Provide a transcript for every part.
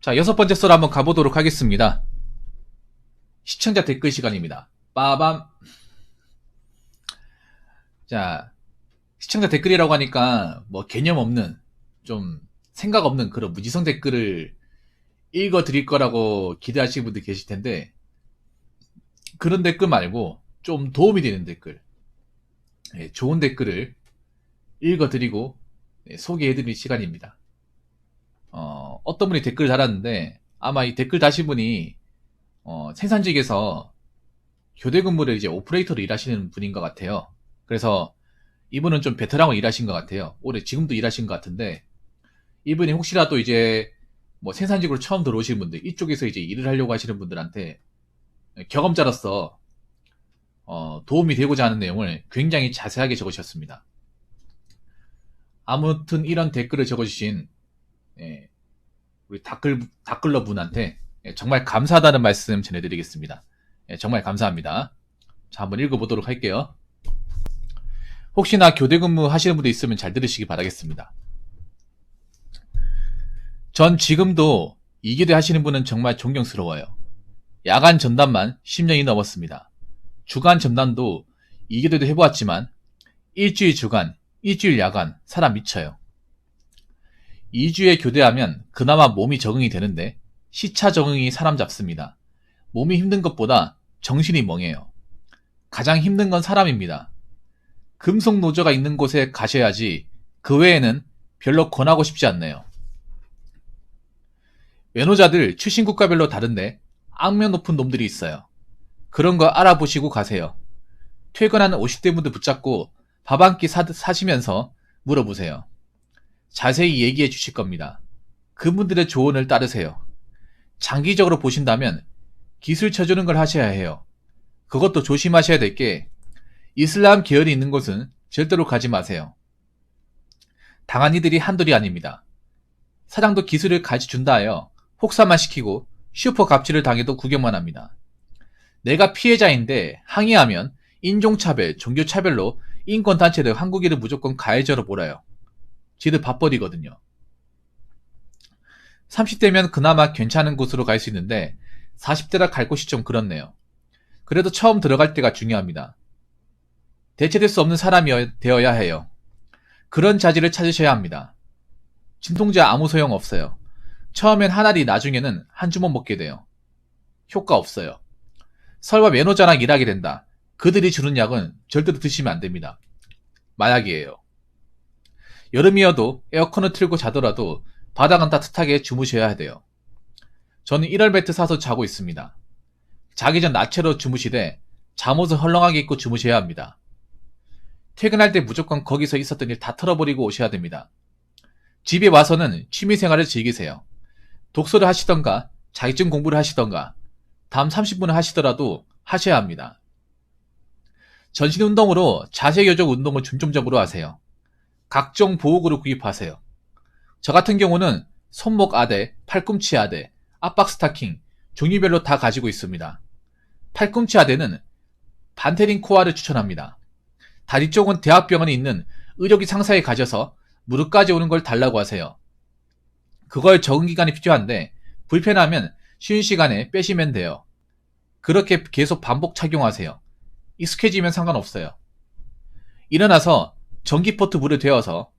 자, 6번째 썰 한번 가보도록 하겠습니다. 시청자 댓글 시간입니다. 빠밤. 자, 시청자 댓글이라고 하니까 뭐 개념 없는, 좀 생각 없는 그런 무지성 댓글을 읽어드릴 거라고 기대하시는 분들 계실 텐데, 그런 댓글 말고 좀 도움이 되는 댓글, 좋은 댓글을 읽어드리고 소개해드릴 시간입니다. 어떤 분이 댓글 달았는데, 아마 이 댓글 다신 분이 생산직에서 교대 근무를 이제 오퍼레이터로 일하시는 분인 것 같아요. 그래서 이분은 좀 베테랑으로 일하신 것 같아요. 올해 지금도 일하신 것 같은데, 이분이 혹시라도 이제 뭐 생산직으로 처음 들어오시는 분들, 이쪽에서 이제 일을 하려고 하시는 분들한테 경험자로서 도움이 되고자 하는 내용을 굉장히 자세하게 적으셨습니다. 아무튼 이런 댓글을 적어주신 우리 댓글러 분한테 정말 감사하다는 말씀 전해드리겠습니다. 정말 감사합니다. 자, 한번 읽어보도록 할게요. 혹시나 교대 근무 하시는 분도 있으면 잘 들으시기 바라겠습니다. 전 지금도 이교대 하시는 분은 정말 존경스러워요. 야간 전담만 10년이 넘었습니다. 주간 전담도 이교대도 해보았지만 일주일 주간, 일주일 야간 사람 미쳐요. 2주에 교대하면 그나마 몸이 적응이 되는데 시차 적응이 사람 잡습니다. 몸이 힘든 것보다 정신이 멍해요. 가장 힘든 건 사람입니다. 금속 노조가 있는 곳에 가셔야지 그 외에는 별로 권하고 싶지 않네요. 외노자들 출신 국가별로 다른데 악명 높은 놈들이 있어요. 그런 거 알아보시고 가세요. 퇴근하는 50대 분들 붙잡고 밥 한 끼 사시면서 물어보세요. 자세히 얘기해 주실 겁니다. 그분들의 조언을 따르세요. 장기적으로 보신다면 기술 쳐주는 걸 하셔야 해요. 그것도 조심하셔야 될 게 이슬람 계열이 있는 곳은 절대로 가지 마세요. 당한 이들이 한둘이 아닙니다. 사장도 기술을 가르쳐준다 하여 혹사만 시키고 슈퍼 갑질을 당해도 구경만 합니다. 내가 피해자인데 항의하면 인종차별, 종교차별로 인권단체들 한국인을 무조건 가해자로 몰아요. 지들 밥벌이거든요. 30대면 그나마 괜찮은 곳으로 갈 수 있는데 40대라 갈 곳이 좀 그렇네요. 그래도 처음 들어갈 때가 중요합니다. 대체될 수 없는 사람이 되어야 해요. 그런 자질을 찾으셔야 합니다. 진통제 아무 소용 없어요. 처음엔 한 알이 나중에는 한 주먹 먹게 돼요. 효과 없어요. 설마 매노자랑 일하게 된다. 그들이 주는 약은 절대로 드시면 안 됩니다. 마약이에요. 여름이어도 에어컨을 틀고 자더라도 바닥은 따뜻하게 주무셔야 돼요. 저는 1월 매트 사서 자고 있습니다. 자기 전 나체로 주무시되 잠옷을 헐렁하게 입고 주무셔야 합니다. 퇴근할 때 무조건 거기서 있었던 일 다 털어버리고 오셔야 됩니다. 집에 와서는 취미생활을 즐기세요. 독서를 하시던가 자격증 공부를 하시던가 다음 30분을 하시더라도 하셔야 합니다. 전신운동으로 자세교정 운동을 중점적으로 하세요. 각종 보호구를 구입하세요. 저 같은 경우는 손목 아대, 팔꿈치 아대, 압박 스타킹, 종류별로 다 가지고 있습니다. 팔꿈치 아대는 반테린 코아를 추천합니다. 다리 쪽은 대학병원에 있는 의료기 상사에 가셔서 무릎까지 오는 걸 달라고 하세요. 그걸 적응 기간이 필요한데 불편하면 쉬는 시간에 빼시면 돼요. 그렇게 계속 반복 착용하세요. 익숙해지면 상관없어요. 일어나서 전기포트 물을 데워서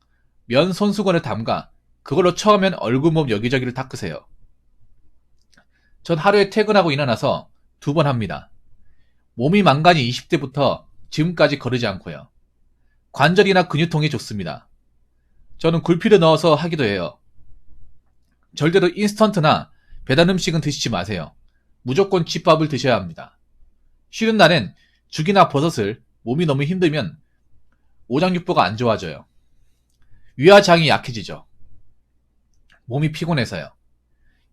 면 손수건을 담가 그걸로 처음엔 얼굴 몸 여기저기를 닦으세요. 전 하루에 퇴근하고 일어나서 2번 합니다. 몸이 망가진 20대부터 지금까지 거르지 않고요. 관절이나 근육통이 좋습니다. 저는 굴피를 넣어서 하기도 해요. 절대로 인스턴트나 배달 음식은 드시지 마세요. 무조건 집밥을 드셔야 합니다. 쉬는 날엔 죽이나 버섯을 몸이 너무 힘들면 오장육부가 안 좋아져요. 위화장이 약해지죠. 몸이 피곤해서요.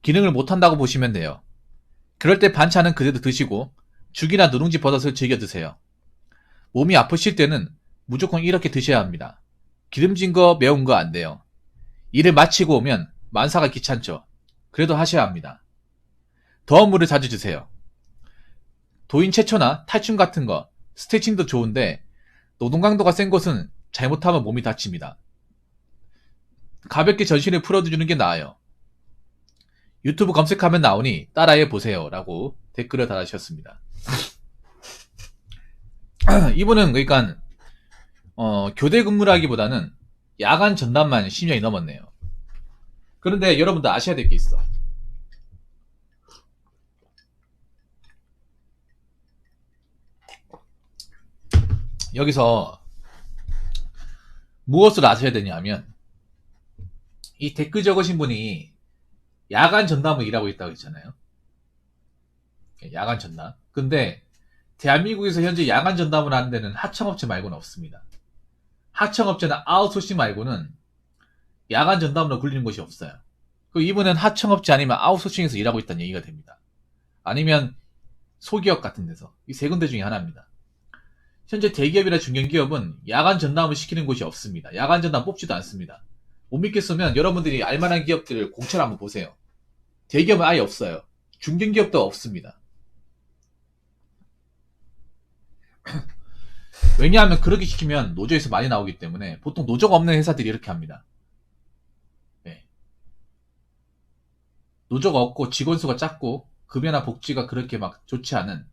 기능을 못한다고 보시면 돼요. 그럴 때 반찬은 그대로 드시고 죽이나 누룽지 버섯을 즐겨 드세요. 몸이 아프실 때는 무조건 이렇게 드셔야 합니다. 기름진 거 매운 거 안 돼요. 일을 마치고 오면 만사가 귀찮죠. 그래도 하셔야 합니다. 더운 물을 자주 드세요. 도인 체초나 탈춤 같은 거, 스트레칭도 좋은데 노동 강도가 센 곳은 잘못하면 몸이 다칩니다. 가볍게 전신을 풀어주는 게 나아요. 유튜브 검색하면 나오니 따라해 보세요. 라고 댓글을 달아주셨습니다. 이분은 그러니까 교대 근무라기보다는 야간 전담만 10년이 넘었네요. 그런데 여러분도 아셔야 될 게 있어. 여기서 무엇을 아셔야 되냐면 이 댓글 적으신 분이 야간 전담을 일하고 있다고 했잖아요. 야간 전담. 근데 대한민국에서 현재 야간 전담을 하는 데는 하청업체 말고는 없습니다. 하청업체나 아웃소싱 말고는 야간 전담으로 굴리는 곳이 없어요. 이분은 하청업체 아니면 아웃소싱에서 일하고 있다는 얘기가 됩니다. 아니면 소기업 같은 데서. 이 세 군데 중에 하나입니다. 현재 대기업이나 중견기업은 야간 전담을 시키는 곳이 없습니다. 야간 전담 뽑지도 않습니다. 못 믿겠으면 여러분들이 알만한 기업들을 공채를 한번 보세요. 대기업은 아예 없어요. 중견기업도 없습니다. 왜냐하면 그렇게 시키면 노조에서 많이 나오기 때문에 보통 노조가 없는 회사들이 이렇게 합니다. 네. 노조가 없고 직원 수가 작고 급여나 복지가 그렇게 막 좋지 않은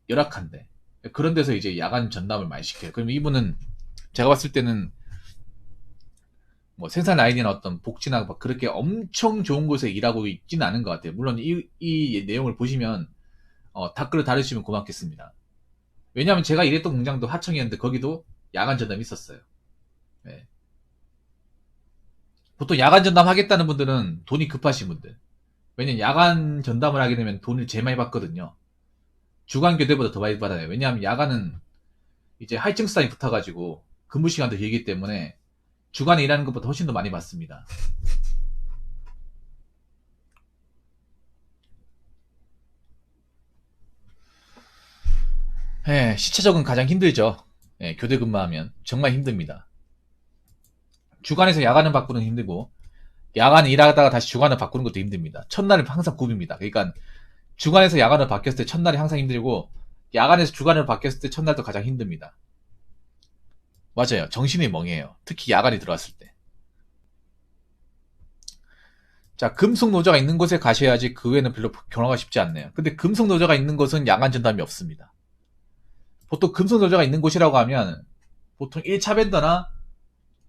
열악한데 그런 데서 이제 야간 전담을 많이 시켜요. 그럼 이분은 제가 봤을 때는 뭐 생산 라인이나 어떤 복지나 막 그렇게 엄청 좋은 곳에 일하고 있지는 않은 것 같아요. 물론 이 내용을 보시면 댓글을 달으시면 고맙겠습니다. 왜냐하면 제가 일했던 공장도 하청이었는데 거기도 야간 전담이 있었어요. 네. 보통 야간 전담 하겠다는 분들은 돈이 급하신 분들. 왜냐면 야간 전담을 하게 되면 돈을 제일 많이 받거든요. 주간 교대보다 더 많이 받아요. 왜냐하면 야간은 이제 할증 수당이 붙어가지고 근무 시간도 길기 때문에 주간에 일하는 것보다 훨씬 더 많이 받습니다. 시차적은 가장 힘들죠. 교대 근무하면 정말 힘듭니다. 주간에서 야간을 바꾸는 게 힘들고 야간 일하다가 다시 주간을 바꾸는 것도 힘듭니다. 첫날은 항상 굽입니다. 그러니까 주간에서 야간을 바뀌었을 때 첫날이 항상 힘들고 야간에서 주간을 바뀌었을 때 첫날도 가장 힘듭니다. 맞아요. 정신이 멍해요. 특히 야간이 들어왔을 때. 자, 금속 노조가 있는 곳에 가셔야지 그 외에는 별로 경험하기 쉽지 않네요. 근데 금속 노조가 있는 곳은 야간 전담이 없습니다. 보통 금속 노조가 있는 곳이라고 하면 보통 1차 벤더나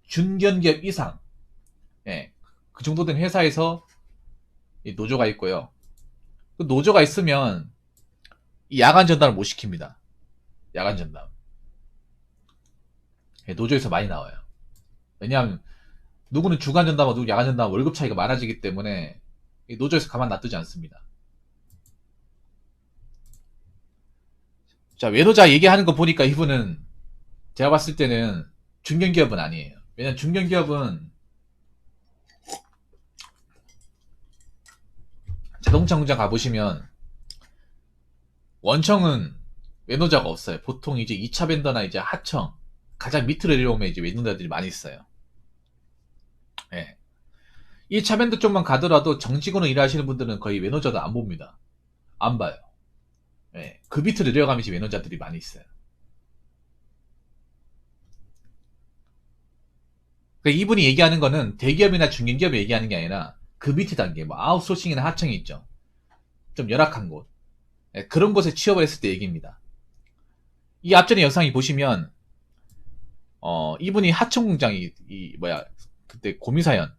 중견기업 이상 그 정도 된 회사에서 노조가 있고요. 그 노조가 있으면 이 야간 전담을 못 시킵니다. 야간 전담. 노조에서 많이 나와요. 왜냐하면 누구는 주간 전담하고 누구 야간 전담 월급 차이가 많아지기 때문에 노조에서 가만 놔두지 않습니다. 자, 외노자 얘기하는 거 보니까 이분은 제가 봤을 때는 중견기업은 아니에요. 왜냐면 중견기업은 자동차 공장 가보시면 원청은 외노자가 없어요. 보통 이제 2차 벤더나 이제 하청 가장 밑으로 내려오면 이제 외노자들이 많이 있어요. 1차 벤더 쪽만 가더라도 정직원으로 일하시는 분들은 거의 외노자도 안 봅니다. 안 봐요. 그 밑으로 내려가면 이제 외노자들이 많이 있어요. 그러니까 이분이 얘기하는 거는 대기업이나 중견기업이 얘기하는 게 아니라 그 밑에 단계, 뭐 아웃소싱이나 하청이 있죠. 좀 열악한 곳. 그런 곳에 취업을 했을 때 얘기입니다. 이 앞전의 영상이 보시면 이분이 하청공장이 그때 고미사연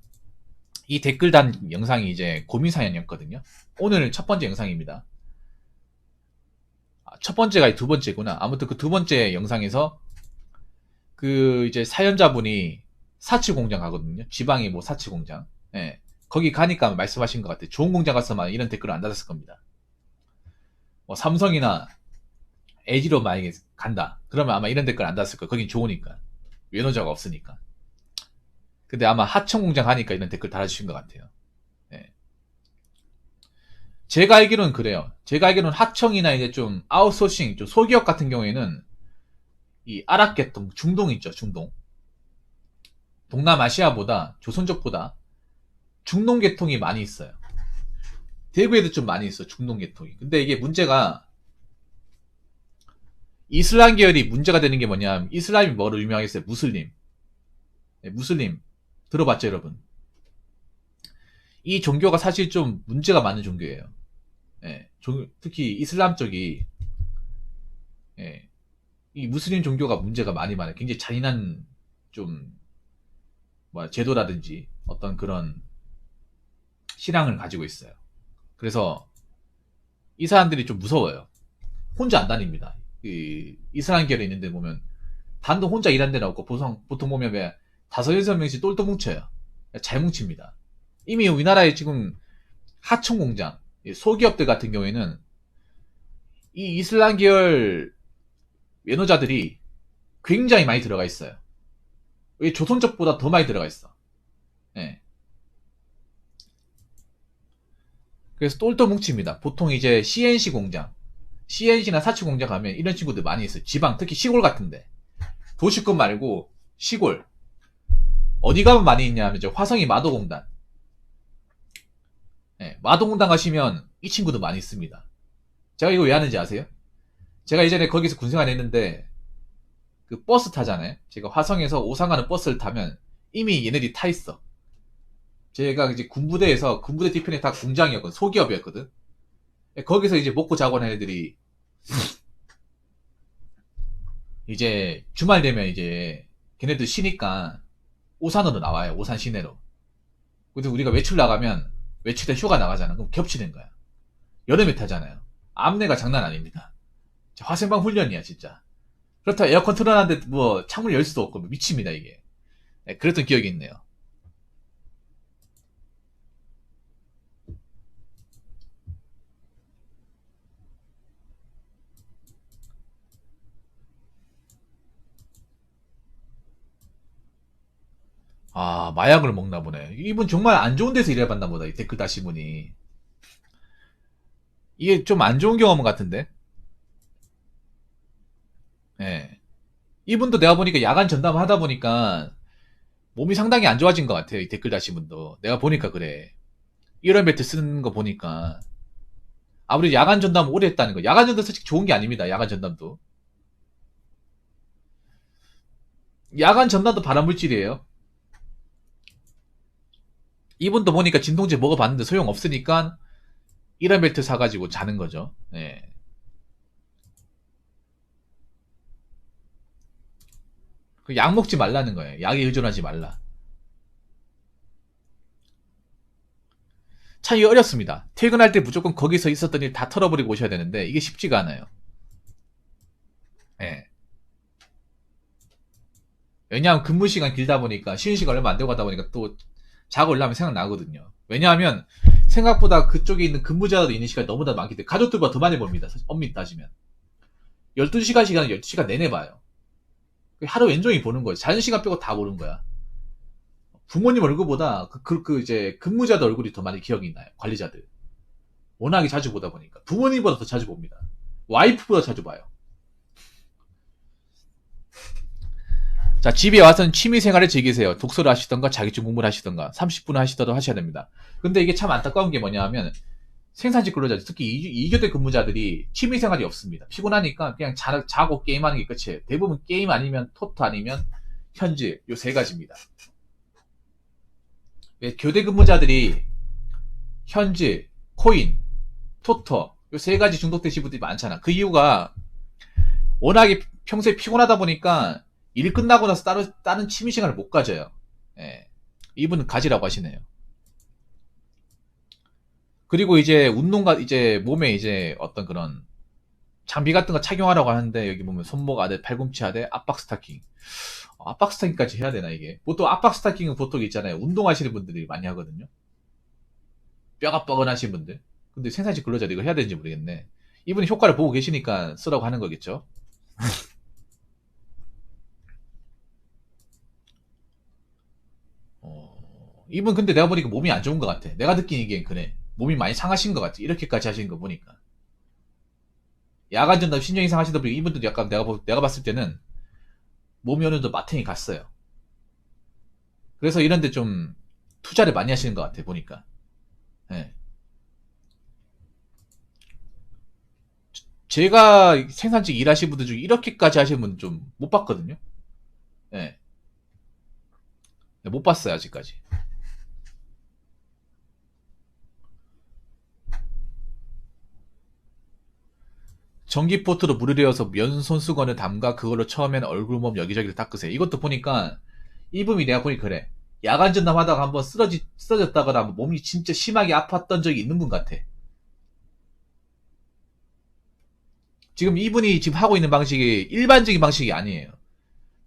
이 댓글 단 영상이 이제 고미사연이었거든요. 오늘 첫 번째 영상입니다. 첫 번째가 두 번째구나. 아무튼 그 두 번째 영상에서 그 이제 사연자분이 사치 공장 가거든요. 지방의 뭐 사치 공장. 거기 가니까 말씀하신 것 같아요. 좋은 공장 갔으면 이런 댓글을 안 달았을 겁니다. 뭐 삼성이나 LG로 만약에 간다. 그러면 아마 이런 댓글 안 달았을 거예요. 거긴 좋으니까. 외노자가 없으니까. 근데 아마 하청 공장 가니까 이런 댓글 달아주신 것 같아요. 제가 알기로는 그래요. 제가 알기로는 하청이나 이제 좀 아웃소싱, 좀 소기업 같은 경우에는 이 아랍계통, 중동 있죠, 중동. 동남아시아보다, 조선족보다 중동 계통이 많이 있어요. 대구에도 좀 많이 있어, 중동 계통이. 근데 이게 문제가 이슬람 계열이 문제가 되는 게 뭐냐면 이슬람이 뭐로 유명하겠어요? 무슬림. 무슬림. 들어봤죠, 여러분? 이 종교가 사실 좀 문제가 많은 종교예요. 예, 특히 이슬람 쪽이, 예, 이 무슬림 종교가 문제가 많이 많아요. 굉장히 잔인한 좀 제도라든지 어떤 그런 신앙을 가지고 있어요. 그래서 이 사람들이 좀 무서워요. 혼자 안 다닙니다. 이슬람계열에 있는데 보면 단독 혼자 일하는 데는 없고 보통 보면 왜 다섯 여섯 명씩 똘똘 뭉쳐요. 잘 뭉칩니다. 이미 우리나라에 지금 하청 공장, 소기업들 같은 경우에는 이 이슬람 계열 외노자들이 굉장히 많이 들어가 있어요. 왜 조선족보다 더 많이 들어가 있어. 예. 그래서 똘똘 뭉칩니다. 보통 이제 CNC 공장, CNC나 사치 공장 가면 이런 친구들 많이 있어요. 지방, 특히 시골 같은데. 도시권 말고 시골. 어디 가면 많이 있냐면 이제 화성이 마도공단. 예, 마도공단 가시면 이 친구들 많이 있습니다. 제가 이거 왜 하는지 아세요? 제가 예전에 거기서 군생활 했는데 그 버스 타잖아요. 제가 화성에서 오산 가는 버스를 타면 이미 얘네들이 타 있어. 제가 이제 군부대에서 군부대 뒤편에 다 공장이었거든. 소기업이었거든. 거기서 이제 먹고 자고 하는 애들이 이제 주말 되면 이제 걔네들 쉬니까 오산으로 나와요. 오산 시내로. 그래서 우리가 외출 나가면 외출에 휴가 나가잖아. 그럼 겹치는 거야. 여름에 타잖아요. 암내가 장난 아닙니다. 화생방 훈련이야 진짜. 그렇다고 에어컨 틀어놨는데 뭐 창문 열 수도 없고 미칩니다 이게. 네, 그랬던 기억이 있네요. 아, 마약을 먹나 보네. 이분 정말 안 좋은 데서 일해봤나 보다. 이 댓글 다시 분이. 이게 좀 안 좋은 경험 같은데? 예. 이분도 내가 보니까 야간 전담 하다 보니까 몸이 상당히 안 좋아진 것 같아요. 이 댓글 다시 분도. 내가 보니까 그래. 이런 벨트 쓰는 거 보니까. 아무래도 야간 전담 오래 했다는 거. 야간 전담 솔직히 좋은 게 아닙니다. 야간 전담도. 야간 전담도 발암물질이에요. 이분도 보니까 진통제 먹어봤는데 소용없으니까 이런 벨트 사가지고 자는 거죠. 예. 그 약 먹지 말라는 거예요. 약에 의존하지 말라. 참 이게 어렵습니다. 퇴근할 때 무조건 거기서 있었던 일 다 털어버리고 오셔야 되는데 이게 쉽지가 않아요. 예. 왜냐하면 근무 시간 길다 보니까 쉬는 시간 얼마 안 되고 가다 보니까 또 자고 올라면 생각나거든요. 왜냐하면 생각보다 그쪽에 있는 근무자도 있는 시간이 너무나 많기 때문에 가족들보다 더 많이 봅니다. 엄밀히 따지면. 12시간 시간은 12시간 내내 봐요. 하루 왼종일 보는 거예요. 자는 시간 빼고 다 보는 거야. 부모님 얼굴보다 이제 근무자들 얼굴이 더 많이 기억이 나요. 관리자들. 워낙에 자주 보다 보니까. 부모님보다 더 자주 봅니다. 와이프보다 자주 봐요. 자, 집에 와서는 취미생활을 즐기세요. 독서를 하시던가 자격증 공부를 하시던가 30분 하시더라도 하셔야 됩니다. 근데 이게 참 안타까운 게 뭐냐 하면 생산직 근로자, 특히 이교대 근무자들이 취미생활이 없습니다. 피곤하니까 그냥 자고 게임하는 게 끝이에요. 대부분 게임 아니면 토토 아니면 현질 요 세 가지입니다. 교대 근무자들이 현질, 코인, 토토 요 세 가지 중독되신 분들이 많잖아. 그 이유가 워낙에 평소에 피곤하다 보니까 일 끝나고 나서 다른 취미 시간을 못 가져요. 예. 이분은 가지라고 하시네요. 그리고 이제 운동가 이제 몸에 이제 어떤 그런 장비 같은 거 착용하라고 하는데 여기 보면 손목 아래, 팔꿈치 아래, 압박 스타킹. 압박 스타킹까지 해야 되나 이게? 보통 압박 스타킹은 보통 있잖아요. 운동하시는 분들이 많이 하거든요. 뼈가 뻐근하신 분들. 근데 생산직 근로자들 이거 해야 되는지 모르겠네. 이분이 효과를 보고 계시니까 쓰라고 하는 거겠죠. 이분 근데 내가 보니까 몸이 안 좋은 것 같아. 내가 느끼기엔 그래. 몸이 많이 상하신 것 같아. 이렇게까지 하시는 거 보니까. 야간 전담 신경 이상 하시다 보니 이분도 약간 내가 봤을 때는 몸이 어느 정도 마탱이 갔어요. 그래서 이런데 좀 투자를 많이 하시는 것 같아 보니까. 예. 제가 생산직 일하시는 분들 중에 이렇게까지 하시는 분 좀 못 봤거든요. 예. 못 봤어요 아직까지. 전기포트로 물을 데워서 면 손수건을 담가 그걸로 처음엔 얼굴 몸 여기저기를 닦으세요. 이것도 보니까 이분이 내가 보니 그래. 야간 전담하다가 한번 쓰러졌다거나 몸이 진짜 심하게 아팠던 적이 있는 분 같아. 지금 이분이 지금 하고 있는 방식이 일반적인 방식이 아니에요.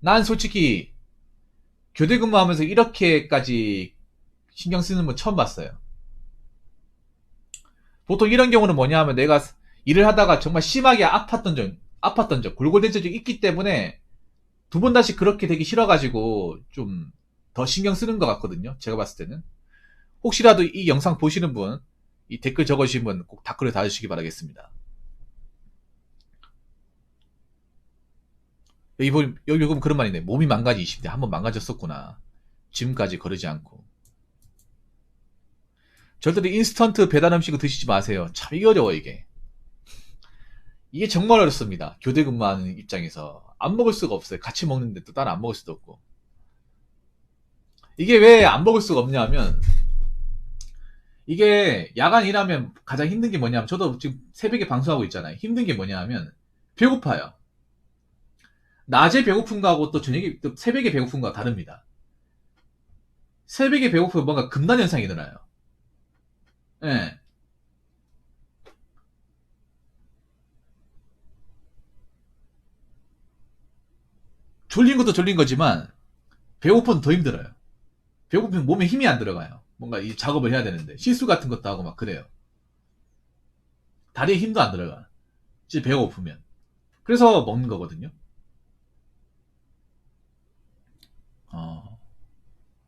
난 솔직히 교대 근무하면서 이렇게까지 신경 쓰는 분 처음 봤어요. 보통 이런 경우는 뭐냐 하면 내가 일을 하다가 정말 심하게 아팠던 적, 골골댄 적이 있기 때문에 두 번 다시 그렇게 되기 싫어가지고 좀 더 신경 쓰는 것 같거든요. 제가 봤을 때는. 혹시라도 이 영상 보시는 분, 이 댓글 적어주신 분 꼭 댓글을 달아주시기 바라겠습니다. 여기 보면 그런 말이네. 몸이 망가지 20대. 한번 망가졌었구나. 지금까지 거르지 않고. 절대로 인스턴트 배달 음식을 드시지 마세요. 참 이게 어려워 이게. 이게 정말 어렵습니다. 교대 근무하는 입장에서. 안 먹을 수가 없어요. 같이 먹는데 또 따로 안 먹을 수도 없고. 이게 왜 안 먹을 수가 없냐면 이게 야간 일하면 가장 힘든 게 뭐냐면 저도 지금 새벽에 방송하고 있잖아요. 힘든 게 뭐냐면 배고파요. 낮에 배고픈 거하고 또 저녁에 또 새벽에 배고픈 거가 다릅니다. 새벽에 배고프면 뭔가 금단 현상이 일어나요. 예. 졸린 것도 졸린 거지만 배고프면 더 힘들어요. 배고프면 몸에 힘이 안 들어가요. 뭔가 이 작업을 해야 되는데 실수 같은 것도 하고 막 그래요. 다리에 힘도 안 들어가. 진짜 배가 고프면. 그래서 먹는 거거든요.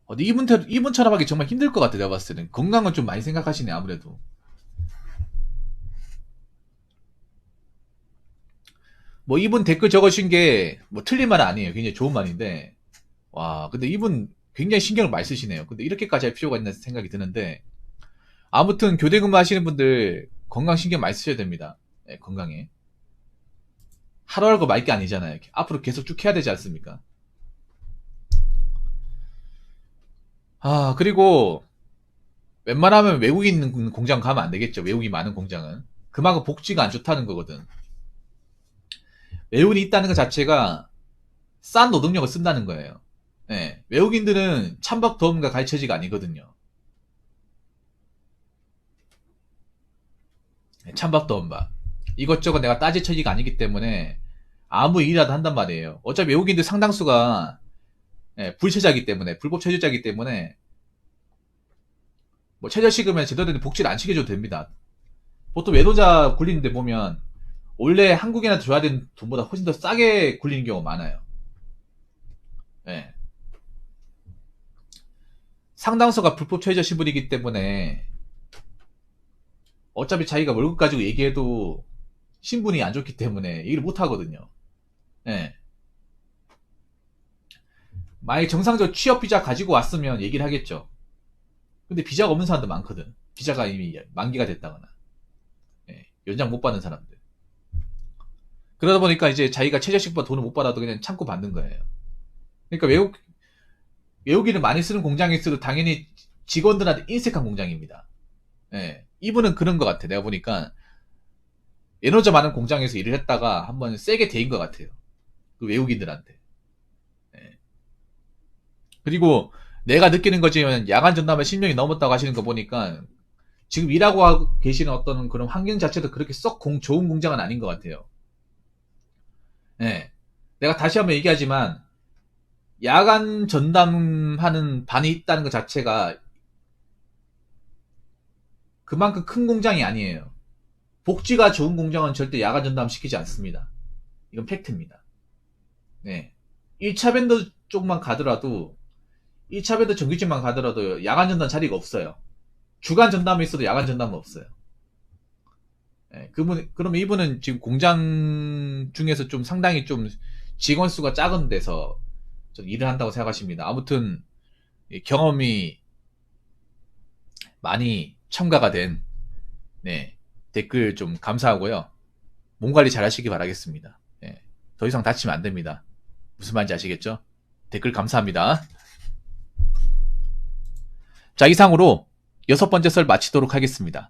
근데 이분처럼 하기 정말 힘들 것 같아, 내가 봤을 때는. 건강은 좀 많이 생각하시네, 아무래도. 뭐, 이분 댓글 적으신 게, 뭐, 틀린 말은 아니에요. 굉장히 좋은 말인데, 와, 근데 이분 굉장히 신경을 많이 쓰시네요. 근데 이렇게까지 할 필요가 있나 생각이 드는데, 아무튼 교대 근무 하시는 분들 건강 신경 많이 쓰셔야 됩니다. 네, 건강에. 하루 알고 말 게 아니잖아요. 앞으로 계속 쭉 해야 되지 않습니까? 그리고 웬만하면 외국인 있는 공장 가면 안 되겠죠. 외국이 많은 공장은. 그만큼 복지가 안 좋다는 거거든. 외국인이 있다는 것 자체가 싼 노동력을 쓴다는 거예요. 예, 외국인들은 찬밥 더움과 가르쳐지가 아니거든요. 찬밥 더움밥. 이것저것 내가 따지처지가 아니기 때문에 아무 일이라도 한단 말이에요. 어차피 외국인들 상당수가 불체자이기 때문에, 불법 체류자이기 때문에 뭐 최저시급에 제대로 된 복지를 안 시켜줘도 됩니다. 보통 외노자 굴리는데 보면 원래 한국인한테 줘야 되는 돈보다 훨씬 더 싸게 굴리는 경우가 많아요. 예. 상당수가 불법 최저 시불이기 때문에 어차피 자기가 월급 가지고 얘기해도 신분이 안 좋기 때문에 얘기를 못 하거든요. 예. 만약에 정상적으로 취업 비자 가지고 왔으면 얘기를 하겠죠. 근데 비자가 없는 사람도 많거든. 비자가 이미 만기가 됐다거나. 예. 연장 못 받는 사람들. 그러다 보니까 이제 자기가 최저시급보다 돈을 못 받아도 그냥 참고 받는 거예요. 그러니까 외국인을 많이 쓰는 공장일수록 당연히 직원들한테 인색한 공장입니다. 예. 이분은 그런 것 같아. 내가 보니까 에너저 많은 공장에서 일을 했다가 한번 세게 데인 것 같아요. 그 외국인들한테. 예. 그리고 내가 느끼는 거지만 야간 전담에 10명이 넘었다고 하시는 거 보니까 지금 일하고 계시는 어떤 그런 환경 자체도 그렇게 썩 좋은 공장은 아닌 것 같아요. 예. 내가 다시 한번 얘기하지만 야간 전담하는 반이 있다는 것 자체가 그만큼 큰 공장이 아니에요. 복지가 좋은 공장은 절대 야간 전담 시키지 않습니다. 이건 팩트입니다. 네. 1차 밴드 쪽만 가더라도 1차 밴드 전기집만 가더라도 야간 전담 자리가 없어요. 주간 전담이 있어도 야간 전담은 없어요. 네. 그러면 이분은 지금 공장 중에서 좀 상당히 좀 직원 수가 작은 데서 좀 일을 한다고 생각하십니다. 아무튼 경험이 많이 첨가가 된 댓글 좀 감사하고요. 몸 관리 잘 하시기 바라겠습니다. 더 이상 다치면 안 됩니다. 무슨 말인지 아시겠죠? 댓글 감사합니다. 자, 이상으로 6번째 썰 마치도록 하겠습니다.